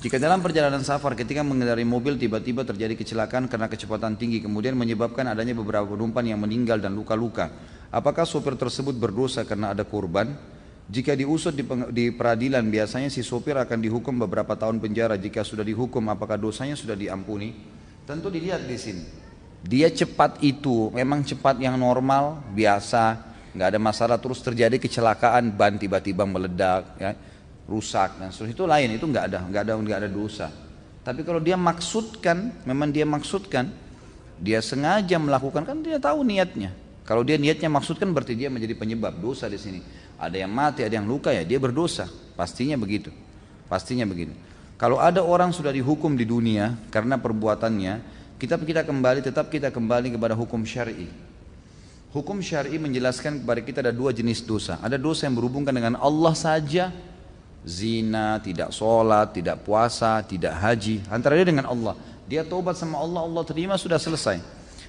Jika dalam perjalanan safar ketika mengendarai mobil tiba-tiba terjadi kecelakaan karena kecepatan tinggi kemudian menyebabkan adanya beberapa penumpang yang meninggal dan luka-luka, apakah sopir tersebut berdosa karena ada korban? Jika diusut di peradilan biasanya si sopir akan dihukum beberapa tahun penjara. Jika sudah dihukum apakah dosanya sudah diampuni? Tentu dilihat di sini. Dia cepat itu memang cepat yang normal biasa, nggak ada masalah, terus terjadi kecelakaan ban tiba-tiba meledak ya, rusak dan seterusnya, itu lain, itu nggak ada dosa. Tapi kalau dia maksudkan, memang dia maksudkan, dia sengaja melakukan, kan dia tahu niatnya. Kalau dia niatnya maksudkan berarti dia menjadi penyebab dosa di sini. Ada yang mati, ada yang luka, ya dia berdosa, pastinya begitu, pastinya begitu. Kalau ada orang sudah dihukum di dunia karena perbuatannya, tetap kita kembali kepada hukum syar'i. Hukum syar'i menjelaskan kepada kita ada dua jenis dosa. Ada dosa yang berhubungan dengan Allah saja, zina, tidak sholat, tidak puasa, tidak haji, antara dia dengan Allah. Dia taubat sama Allah, Allah terima, sudah selesai.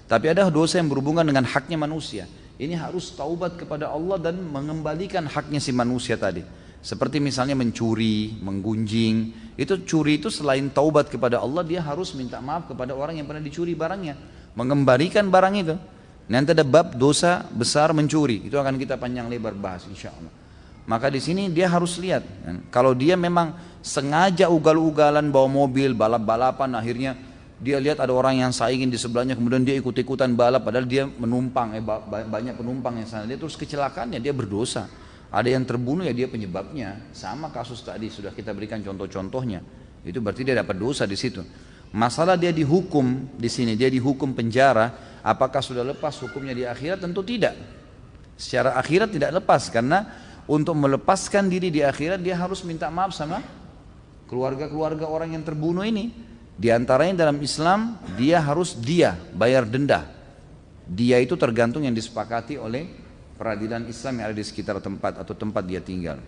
Tapi ada dosa yang berhubungan dengan haknya manusia. Ini harus taubat kepada Allah dan mengembalikan haknya si manusia tadi. Seperti misalnya mencuri, menggunjing. Itu curi itu selain taubat kepada Allah, dia harus minta maaf kepada orang yang pernah dicuri barangnya, mengembalikan barang itu. Nanti ada bab dosa besar mencuri, itu akan kita panjang lebar bahas insya Allah. Maka di sini dia harus lihat, kalau dia memang sengaja ugal-ugalan bawa mobil, balap-balapan, akhirnya dia lihat ada orang yang saingin di sebelahnya, kemudian dia ikut-ikutan balap, padahal dia menumpang, banyak penumpang yang sana, dia terus kecelakaannya, dia berdosa. Ada yang terbunuh, ya dia penyebabnya. Sama kasus tadi sudah kita berikan contoh-contohnya. Itu berarti dia dapat dosa di situ. Masalah dia dihukum di sini, dia dihukum penjara, apakah sudah lepas hukumnya di akhirat? Tentu tidak. Secara akhirat tidak lepas, karena untuk melepaskan diri di akhirat dia harus minta maaf sama keluarga-keluarga orang yang terbunuh ini. Di antaranya dalam Islam dia harus bayar denda. Dia itu tergantung yang disepakati oleh peradilan Islam yang ada di sekitar tempat atau tempat dia tinggal.